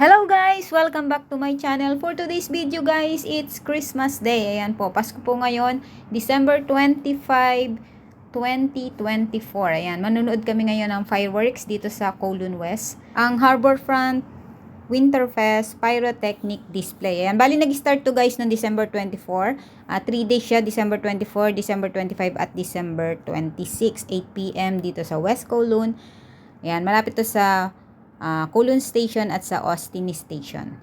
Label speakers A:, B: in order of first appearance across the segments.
A: Hello guys! Welcome back to my channel. For today's video guys, it's Christmas Day. Ayan po, Pasko po ngayon, December 25, 2024. Ayan, manunood kami ngayon ng fireworks dito sa Kowloon West. Ang Harborfront Winterfest Pyrotechnic Display. Ayan, bali nag-start to guys ng December 24. 3 days siya, December 24, December 25 at December 26, 8 p.m. dito sa West Kowloon. Ayan, malapit to sa Kowloon Station at sa Austin Station.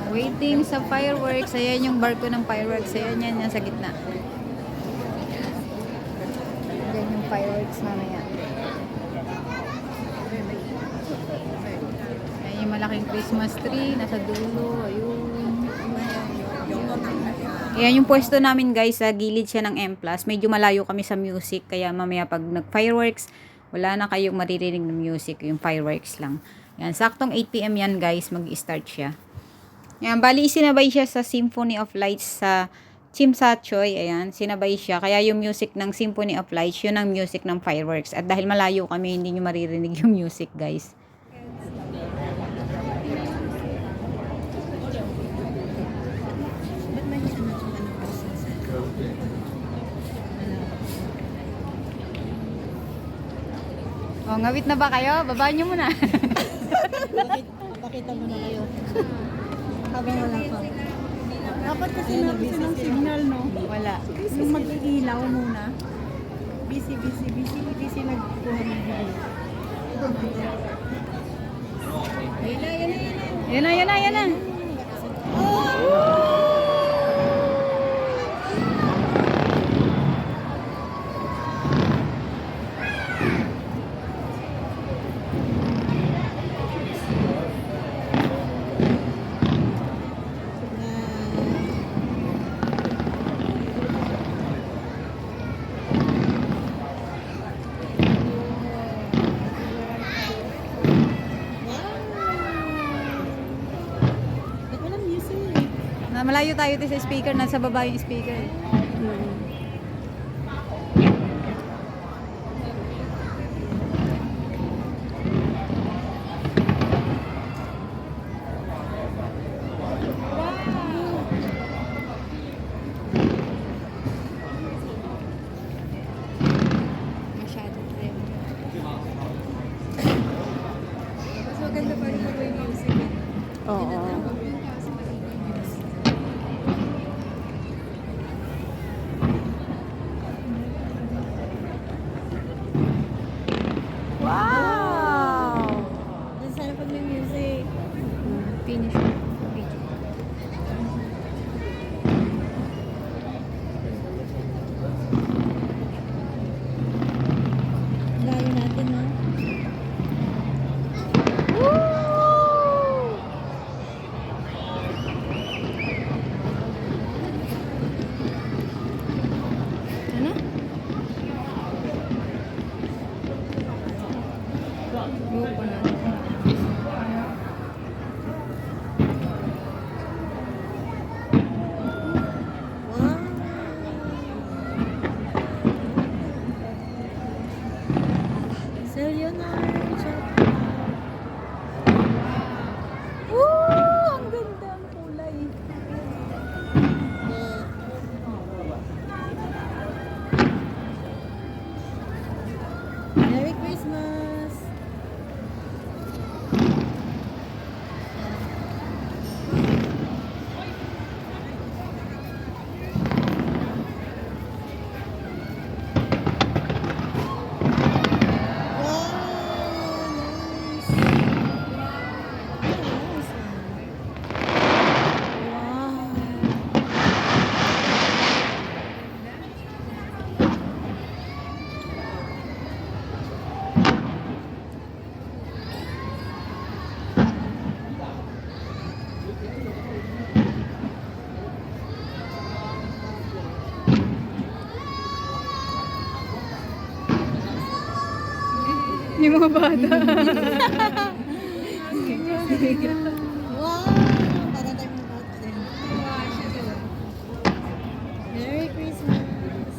A: Waiting sa fireworks. Ayan yung barko ng fireworks. Ayan yan sa gitna. Ayan yung fireworks mamaya. Ayan yung malaking Christmas tree. Nasa dulo. Ayun. Ayan yung pwesto namin guys. Sa gilid siya ng M+. Medyo malayo kami sa music. Kaya mamaya pag nag-fireworks, wala na kayong maririnig ng music, yung fireworks lang. Yan, saktong 8 p.m. yan guys, mag-start siya. Yan, bali sinabay siya sa Symphony of Lights sa Chimsachoy. Ayan, sinabay siya. Kaya yung music ng Symphony of Lights, yun ang music ng fireworks. At dahil malayo kami, hindi nyo maririnig yung music guys. Oh, ngawit na ba kayo? Babaan nyo muna.
B: Pakita mo na kayo. Habang wala pa. Dapat kasi natin ng signal, no?
A: Wala.
B: Yung mag-iilaw muna. Busy nagkuha ng video.
A: Yan na. Malayo tayo sa speaker, nasa baba yung speaker. Masyado tayo. Mas maganda pa rin yung music. Oo. Wow!
B: Sana pag may music.
A: Finish.
B: Layo natin, no?
A: Ano? Go pa na.
B: Wow! So, yun na.
A: Woo! Ang ganda ang kulay.
B: Merry Christmas!
A: Yung mga bata.
B: Wow! Para tayo mga bata din. Merry Christmas!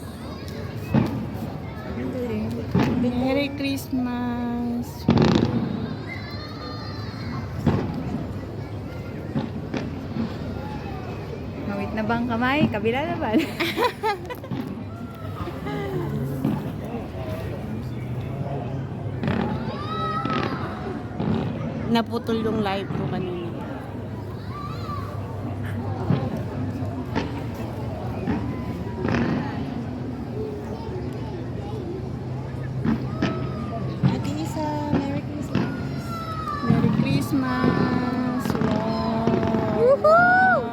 B: Merry Christmas!
A: Nabang kamay, kabila naman.
B: Naputol yung live ko kanina. Ate Isa, Merry Christmas. Merry Christmas. Wow.
A: Woohoo!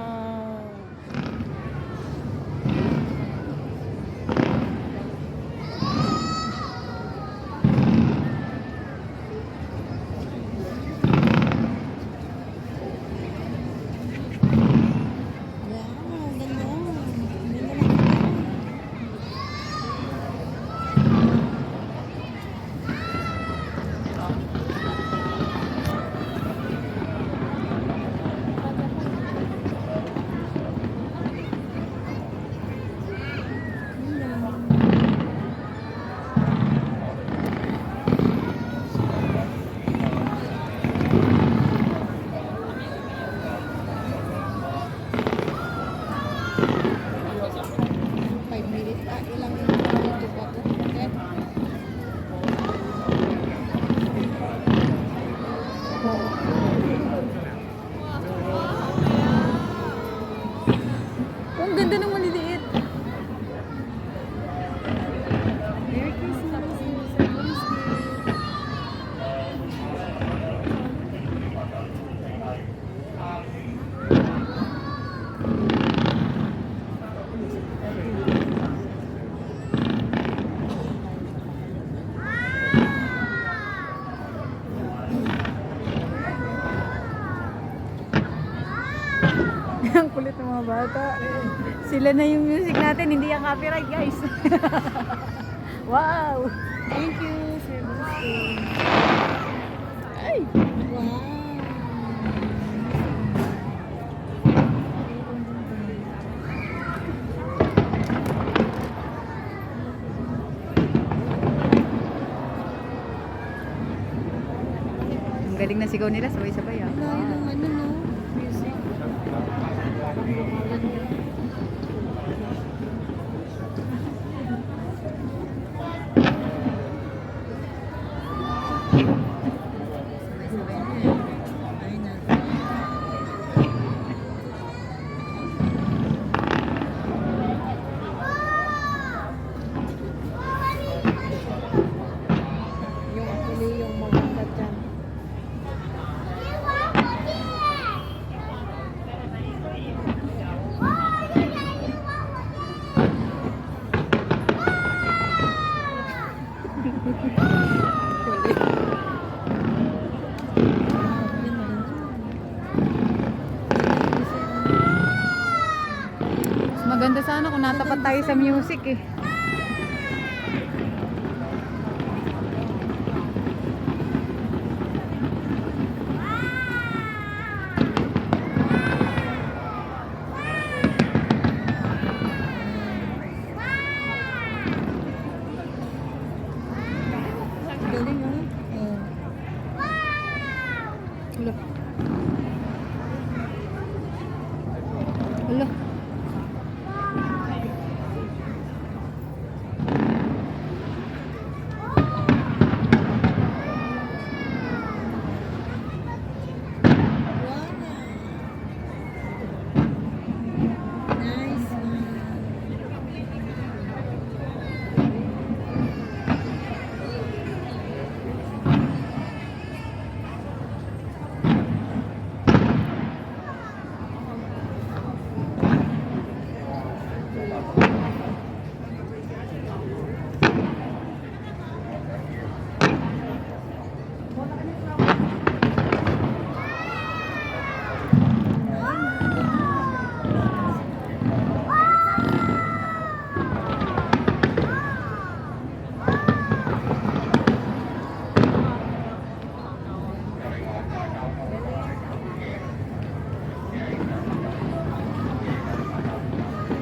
B: Wow, ganda. Ganda lang. Five minutes pa. Ilang minuto pa to? Okay.
A: Ang ganda ng maliliit.
B: Merry Christmas.
A: Ang kulit ng mga bata. Sila na yung music natin, hindi yung copyright, guys. Wow!
B: Thank you for listening. Ay! Wow!
A: Ang galing na sigaw nila, sabay-sabay ah.
B: Layo ng ano no? Music. Ayun na. Yung actually yung maganda dyan.
A: Mas maganda sana kung natapat tayo sa music eh.
B: Galing ah. Oh.
A: Ulo. Ulo.
B: Wow. Nice one.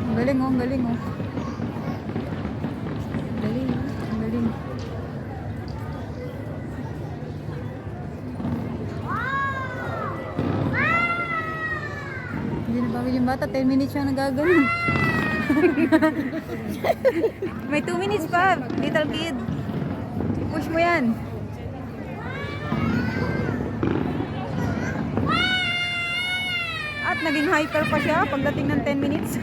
A: Ang galing oh, ang galing oh.
B: Galing ah.
A: Ang galing. Hindi na bagay yung bata. 10 minutes siya nagagano. May 2 minutes pa. Little kid. I-push mo yan. At naging hyper pa siya pagdating ng 10 minutes.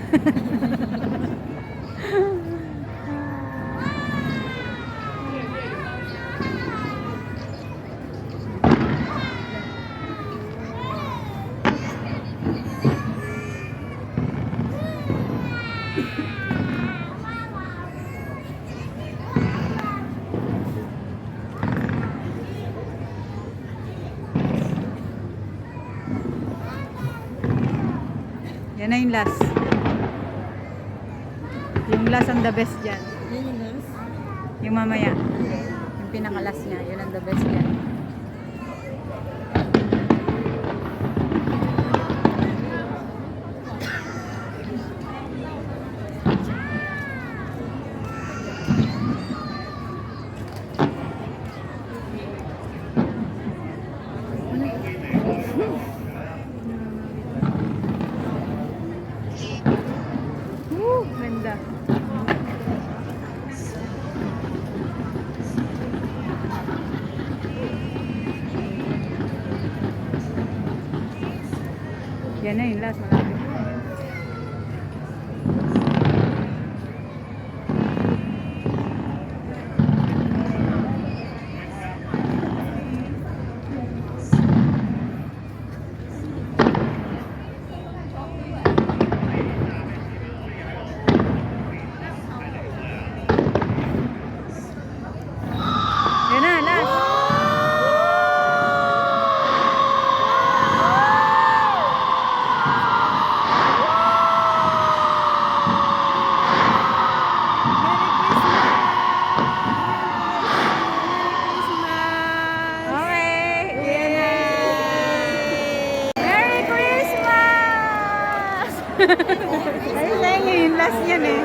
A: Yan na yung last. Yung last ang the best dyan.
B: Yan yung last.
A: Yung mamaya. Yung pinaka-last niya. Yun ang the best dyan. Ganda. Yan na yung last. Malapit. Yan na, last. Okay. Merry Christmas! Ayun na yung last yan eh.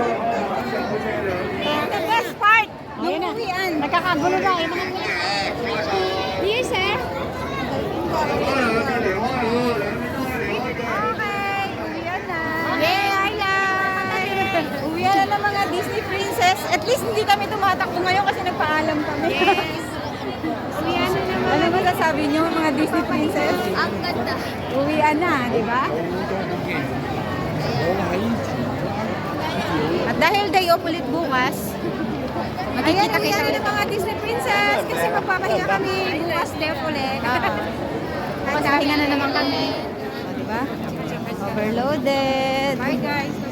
B: The best part. Yung uwian. Nagkakagulo na yung mga Dear sir.
A: Okay, uwian na.
B: Yay, highlight.
A: Uwian na ng mga Disney princess. At least hindi kami tumatakbo ngayon kasi nagpaalam kami.
B: Yes. Uwian na naman.
A: Ano ba sasabi niyo mga Disney princess?
B: Ang ganda.
A: Uwian na, di ba? At dahil day off ulit bukas,
B: Magkikita-kita ulit mga Disney princess kasi magpapahinga kami bukas day ulit. Papahinga na naman kami.
A: O, di ba? Overloaded.
B: Bye guys.